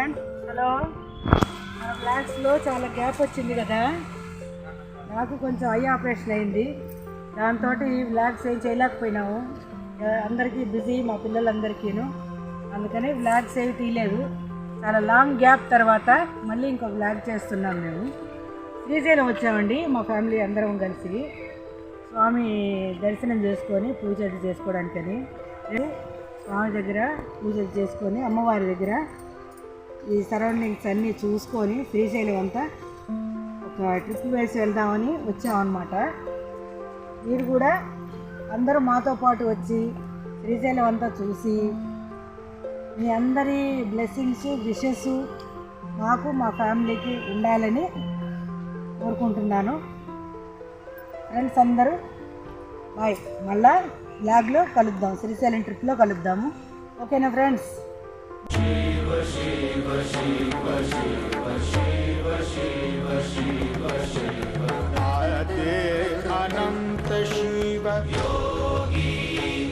Hello, మన బ్లాగ్స్లో చాలా gap వచ్చింది కదా. నాకు కొంచెం ఐ ఆపరేషన్ అయింది. దాంతో ఈ బ్లాగ్స్ ఏం చేయలేకపోయినాము. అందరికీ బిజీ, మా పిల్లలందరికీను. అందుకని బ్లాగ్స్ ఏవి తీయలేదు. చాలా లాంగ్ గ్యాప్ తర్వాత మళ్ళీ ఇంకో బ్లాగ్ చేస్తున్నాం. మేము శ్రీశైలం వచ్చామండి, మా ఫ్యామిలీ అందరం కలిసి స్వామి దర్శనం చేసుకొని పూజ చేసుకోవడానికని స్వామి దగ్గర పూజ చేసుకొని అమ్మవారి దగ్గర ఈ సరౌండింగ్స్ అన్నీ చూసుకొని శ్రీశైలం అంతా ఒక ట్రిప్ వేసి వెళ్దామని వచ్చామన్నమాట. మీరు కూడా అందరూ మాతో పాటు వచ్చి శ్రీశైలం అంతా చూసి మీ అందరి బ్లెస్సింగ్స్ విషెస్ మాకు మా ఫ్యామిలీకి ఉండాలని కోరుకుంటున్నాను. ఫ్రెండ్స్ అందరూ బాయ్. మళ్ళా బ్లాగ్లో కలుద్దాం, శ్రీశైలం ట్రిప్లో కలుద్దాము. ఓకేనా ఫ్రెండ్స్? శివ శివ శివ శివ శివ శివ శివ శివ ఆదే అనంత శివ యోగి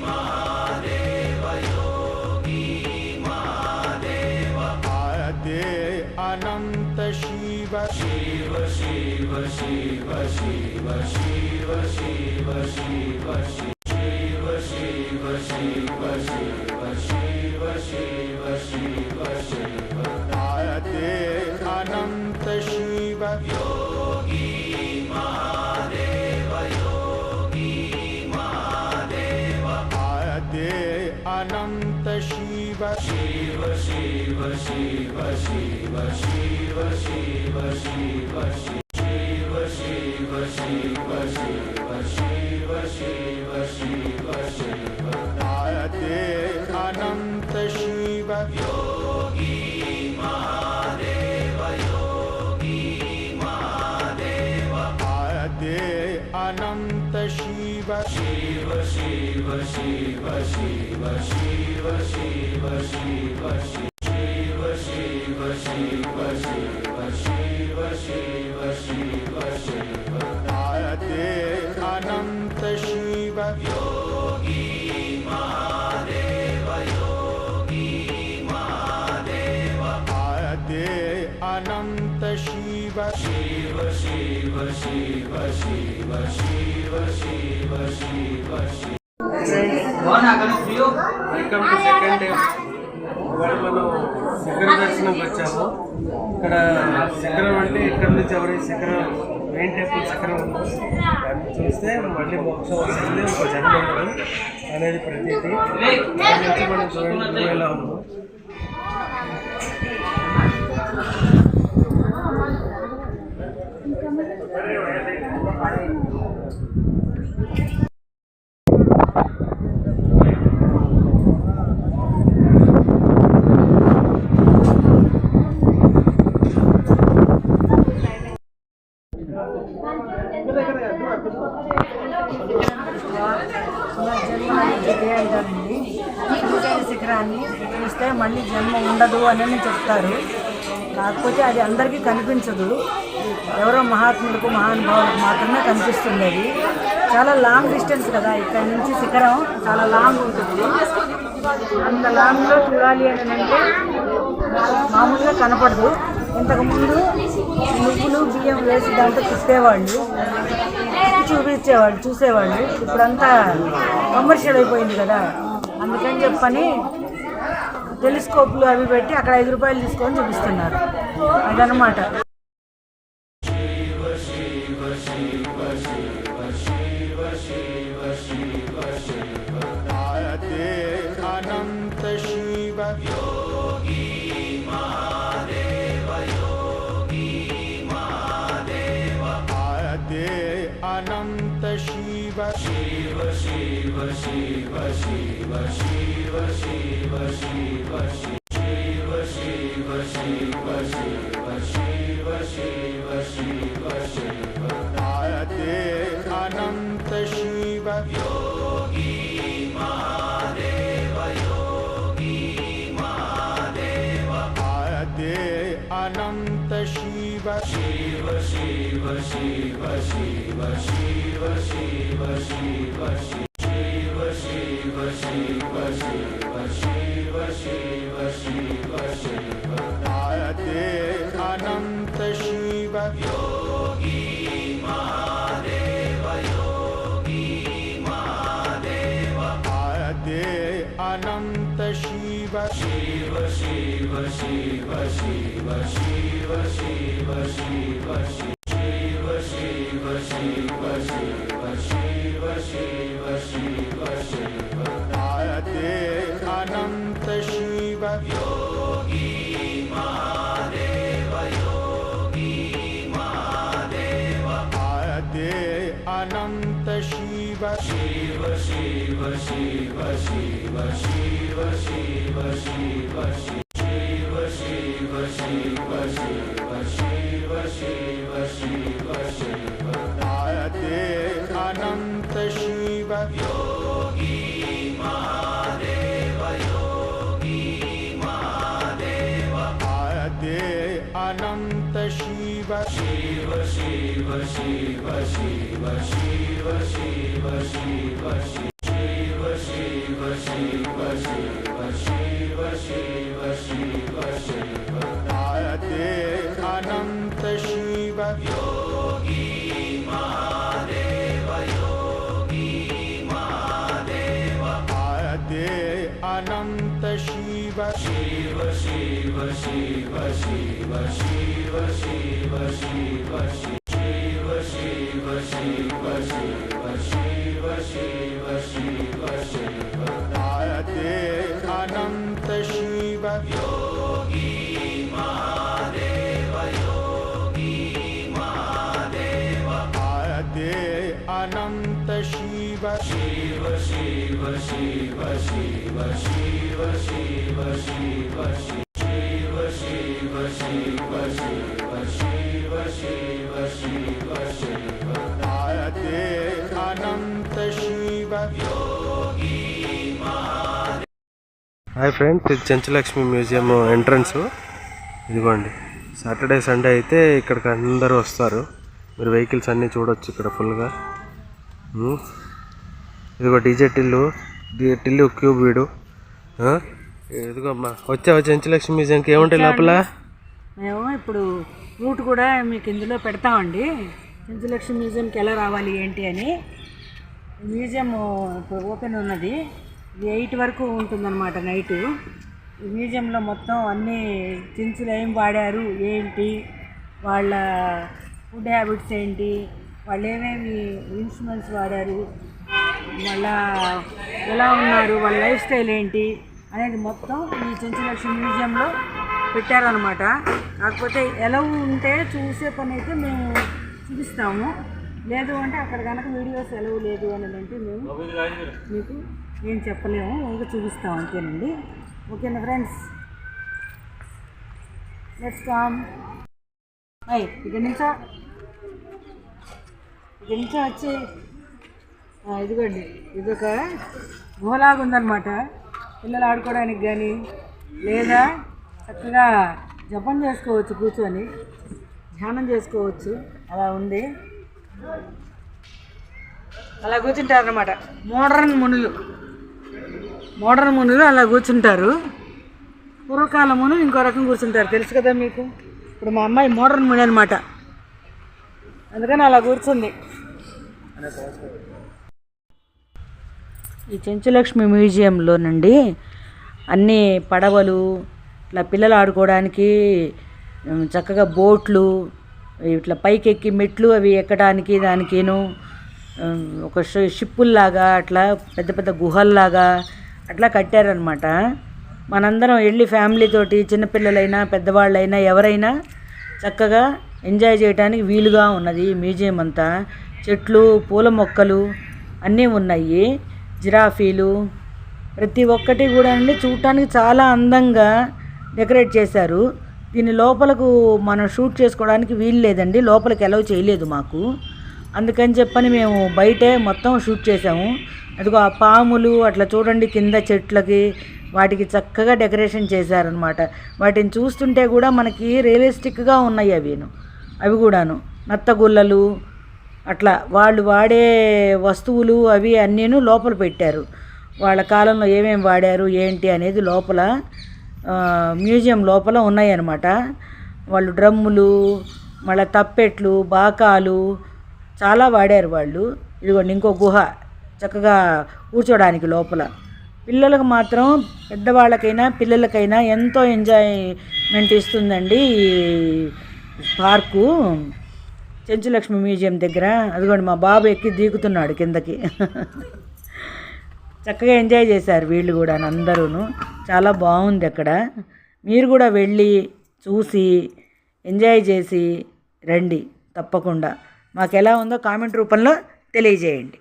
మహాదేవ యోగి మహాదేవ ఆదే అనంత శివ శివ శివ శివ శివ శివ శివ శివ శివ శివ శివ శివ శివ శివ శివ శివ ఆదే అనంత శివ యోగి మహాదేవ యోగి మహాదేవ ఆదే అనంత శివ శివ శివ శివ శివ శివ శివ శివ శివ శివ శివ శివ శివ శివ శివ శివ ఆదే అనంత శివ యోగి మహాదేవ యోగి మహాదేవ ఆదే అనంత శివ శివ శివ శివ శివ శివ శివ శివ శివ శివ శివ శివ శివ శివ శివ శివ ఆదే అనంత శివ యోగి మహాదేవ యోగి మహాదేవ ఆదే అనంత Shiva Shiva Shiva Shiva Shiva Shiva Shiva Shiva Shiva. Welcome to second day. ఇవాళ మనం శిఖర దర్శనంకి వచ్చాము. ఇక్కడ శిఖరం అంటే ఇక్కడ నుంచి ఎవరైతే శిఖరం మెయిన్ టెంపుల్ శిఖరం ఉందో దాన్ని చూస్తే మళ్ళీ మోక్షం వస్తుంది, ఒక జన్మ ఉండదు అనేది ప్రతీతి. దాని నుంచి మనం చూడండి ఎలా ఉన్నాం. శిఖరాన్ని చూస్తే మళ్ళీ జన్మ ఉండదు అని చెప్తారు. కాకపోతే అది అందరికీ కనిపించదు, ఎవరో మహాత్ములకు మహానుభావులకు మాత్రమే కనిపిస్తుంది. అది చాలా లాంగ్ డిస్టెన్స్ కదా, ఇక్కడ నుంచి శిఖరం చాలా లాంగ్ ఉంటుంది. అంత లాంగ్లో చూడాలి అని అంటే మామూలుగా కనపడదు. ఇంతకుముందు నువ్వులు బియ్యం వేసి దాంతో తిప్పేవాళ్ళు, చూసేవాళ్ళు. ఇప్పుడంతా కమర్షియల్ అయిపోయింది కదా, అందుకని చెప్పని టెలిస్కోప్లు అవి పెట్టి అక్కడ 5 రూపాయలు తీసుకొని చూపిస్తున్నారు. అదనమాట. అనంత శివ యోగి మహాదేవ యోగి మహాదేవ ఆదే అనంత శివ శివ శివ శివ శివ శివ శివ శివ శివ శివ శివ శివ శివ శివ శివ శివ ఆదే అనంత శివ యోగి మహాదేవ యోగి మహాదేవ ఆదే అనంత Shiva Shiva Shiva Shiva Shiva Shiva Shiva Shiva Shiva Shiva Shiva Shiva Shiva Shiva Shiva Shiva Shiva Shiva Shiva Shiva Shiva Shiva Shiva Shiva Shiva Shiva Shiva Shiva Shiva Shiva Shiva Shiva Shiva Ade Ananta Shiva Yogi Mahadeva Yogi Mahadeva Ade Ananta Shiva Shiva Shiva Shiva Shiva Shiva Shiva Shiva Shiva Shiva Shiva Shiva Shiva Shiva Shiva Shiva Ade Ananta Shiva Yogi Mahadeva Yogi Mahadeva Ade Ananta Shiva Shiva Shiva Shiva Shiva Shiva Shiva Shiva Shiva Shiva Shiva Shiva Shiva Shiva Shiva Shiva Ade Ananta Shiva Yogi Mahadeva Yogi Mahadeva Ade Ananta Shiva Shiva Shiva Shiva Shiva Shiva Shiva Shiva Shiva Shiva Shiva Shiva Shiva Shiva Shiva Shiva Ade Ananta Shiva Yogi Mahadeva Yogi Mahadeva Ade Ananta Shiva Shiva Shiva Shiva Shiva Shiva Shiva Shiva Shiva Shiva Shiva Shiva Shiva Shiva Shiva Shiva Ade Ananta Shiva Yogi Mahadeva. Hi friends, ఇది Chenchulakshmi museum entrance. ఇదిగోండి, Saturday Sunday అయితే ఇక్కడికి అందరూ వస్తారు. మీరు vehicles అన్నీ చూడొచ్చు ఇక్కడ ఫుల్గా. ఇదిగో డీజే టిల్లు క్యూబ్ వీడు. ఇదిగో అమ్మా, వచ్చావా చెంచులక్ష్మి మ్యూజియంకి? ఏముంటాయి లోపల? మేము ఇప్పుడు రూట్ కూడా మీకు ఇందులో పెడతామండి, చెంచులక్ష్మి మ్యూజియంకి ఎలా రావాలి ఏంటి అని. మ్యూజియం ఇప్పుడు ఓపెన్ ఉన్నది, 8 వరకు ఉంటుందన్నమాట నైటు. ఈ మ్యూజియంలో మొత్తం అన్నీ చెంచులు ఏం వాడారు ఏంటి, వాళ్ళ ఫుడ్ హ్యాబిట్స్ ఏంటి, వాళ్ళు ఏమేమి ఇన్స్ట్రుమెంట్స్ వాడారు, మళ్ళా ఎలా ఉన్నారు, వాళ్ళ లైఫ్ స్టైల్ ఏంటి అనేది మొత్తం ఈ చెంచులక్ష్మి మ్యూజియంలో పెట్టారనమాట. కాకపోతే ఎలా ఉంటే చూసే పని అయితే మేము చూపిస్తాము, లేదు అంటే అక్కడ కనుక వీడియోస్ ఎలవు లేదు అని అంటే మేము మీకు ఏం చెప్పలేము, ఇంకా చూపిస్తాం అంతేనండి. ఓకేనా ఫ్రెండ్స్, లెట్స్ కమ్. ఇక్కడి నుంచో వచ్చి ఇదిగోండి, ఇదొక గుహలాగా ఉందన్నమాట. పిల్లలు ఆడుకోవడానికి కానీ లేదా చక్కగా జపం చేసుకోవచ్చు, కూర్చొని ధ్యానం చేసుకోవచ్చు, అలా ఉంది. అలా కూర్చుంటారన్నమాట మోడర్న్ మునులు అలా కూర్చుంటారు. పూర్వకాల మునులు ఇంకో రకం కూర్చుంటారు, తెలుసు కదా మీకు. ఇప్పుడు మా అమ్మాయి మోడర్న్ ముని అనమాట, అందుకని అలా కూర్చుంది. ఈ చెంచులక్ష్మి మ్యూజియంలో నుండి అన్ని పడవలు, ఇట్లా పిల్లలు ఆడుకోవడానికి చక్కగా బోట్లు, ఇట్లా పైకి ఎక్కి మెట్లు అవి ఎక్కడానికి దానికేను ఒక షిప్పుల్లాగా అట్లా పెద్ద పెద్ద గుహల్లాగా అట్లా కట్టారనమాట. మనందరం వెళ్ళి ఫ్యామిలీతోటి, చిన్నపిల్లలైనా పెద్దవాళ్ళైనా ఎవరైనా చక్కగా ఎంజాయ్ చేయడానికి వీలుగా ఉన్నది ఈ మ్యూజియం అంతా. చెట్లు, పూల మొక్కలు అన్నీ ఉన్నాయి, జిరాఫీలు, ప్రతి ఒక్కటి కూడా అండి చూడటానికి చాలా అందంగా డెకరేట్ చేశారు. దీని లోపలకు మనం షూట్ చేసుకోవడానికి వీలు లేదండి, లోపలికి అలౌ చేయలేదు మాకు. అందుకని చెప్పని మేము బయటే మొత్తం షూట్ చేసాము. అదిగో ఆ పాములు అట్లా చూడండి, కింద చెట్లకి వాటికి చక్కగా డెకరేషన్ చేశారనమాట. వాటిని చూస్తుంటే కూడా మనకి రియలిస్టిక్గా ఉన్నాయి అవి కూడాను. నత్తగుల్లలు అట్లా వాళ్ళు వాడే వస్తువులు అవి అన్నీను లోపల పెట్టారు. వాళ్ళ కాలంలో ఏమేమి వాడారు ఏంటి అనేది లోపల మ్యూజియం లోపల ఉన్నాయి అన్నమాట. వాళ్ళు డ్రమ్ములు, మళ్ళీ తప్పెట్లు, బాకాలు చాలా వాడారు వాళ్ళు. ఇదిగోండి ఇంకో గుహ చక్కగా కూర్చోడానికి లోపల. పిల్లలకు మాత్రం పెద్దవాళ్ళకైనా పిల్లలకైనా ఎంతో ఎంజాయ్మెంట్ ఇస్తుందండి ఈ పార్కు చెంచులక్ష్మి మ్యూజియం దగ్గర. అదిగోండి మా బాబు ఎక్కి దిగుతున్నాడు కిందకి. చక్కగా ఎంజాయ్ చేశారు వీళ్ళు కూడా అందరూను. చాలా బాగుంది అక్కడ. మీరు కూడా వెళ్ళి చూసి ఎంజాయ్ చేసి రండి తప్పకుండా. మాకు ఎలా ఉందో కామెంట్ రూపంలో తెలియజేయండి.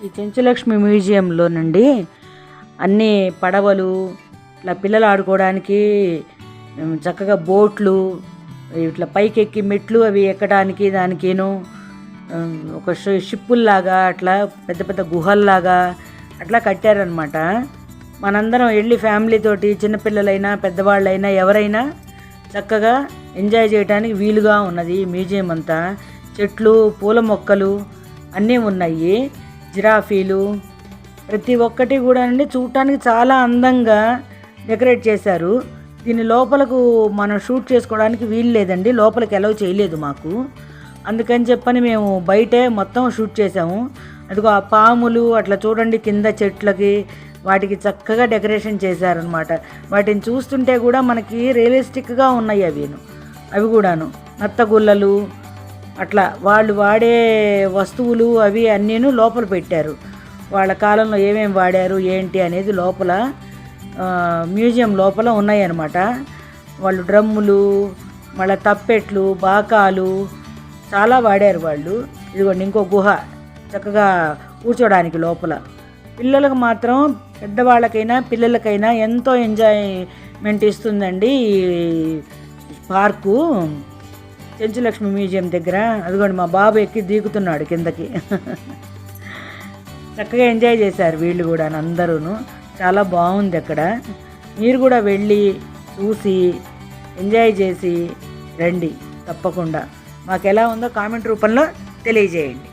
ఈ చెంచులక్ష్మి మ్యూజియంలోనండి అన్ని పడవలు ఇట్లా పిల్లలు ఆడుకోవడానికి చక్కగా బోట్లు ఇట్లా పైకెక్కి మెట్లు అవి ఎక్కడానికి దానికేను ఒక షిప్పుల్లాగా అట్లా పెద్ద పెద్ద గుహల్లాగా అట్లా కట్టారనమాట. మనందరం వెళ్ళి ఫ్యామిలీతోటి చిన్నపిల్లలైనా పెద్దవాళ్ళైనా ఎవరైనా చక్కగా ఎంజాయ్ చేయడానికి వీలుగా ఉన్నది ఈ మ్యూజియం అంతా. చెట్లు పూల మొక్కలు అన్నీ ఉన్నాయి, జిరాఫీలు ప్రతి ఒక్కటి కూడా అండి చూడటానికి చాలా అందంగా డెకరేట్ చేశారు. దీని లోపలకు మనం షూట్ చేసుకోవడానికి వీలు లేదండి, లోపలికి అలౌ చేయలేదు మాకు. అందుకని చెప్పని మేము బయటే మొత్తం షూట్ చేసాము. అదిగో ఆ పాములు అట్లా చూడండి కింద చెట్లకి వాటికి చక్కగా డెకరేషన్ చేశారనమాట. వాటిని చూస్తుంటే కూడా మనకి రియలిస్టిక్గా ఉన్నాయి అవి కూడాను. నత్తగుల్లలు అట్లా వాళ్ళు వాడే వస్తువులు అవి అన్నీను లోపల పెట్టారు. వాళ్ళ కాలంలో ఏమేమి వాడారు ఏంటి అనేది లోపల మ్యూజియం లోపల ఉన్నాయన్నమాట. వాళ్ళు డ్రమ్ములు, మళ్ళీ తప్పెట్లు, బాకాలు చాలా వాడారు వాళ్ళు. ఇదిగోండి ఇంకో గుహ, చక్కగా కూర్చోడానికి లోపల. పిల్లలకు మాత్రం పెద్దవాళ్ళకైనా పిల్లలకైనా ఎంతో ఎంజాయ్మెంట్ ఇస్తుందండి ఈ పార్కు. చెంచులక్ష్మి మ్యూజియం దగ్గర అదిగోండి మా బాబు ఎక్కి దిగుతున్నాడు కిందకి. చక్కగా ఎంజాయ్ చేశారు వీళ్ళు కూడా అందరూ. చాలా బాగుంది అక్కడ. మీరు కూడా వెళ్ళి చూసి ఎంజాయ్ చేసి రండి తప్పకుండా. మాకు ఎలా ఉందో కామెంట్ రూపంలో తెలియజేయండి.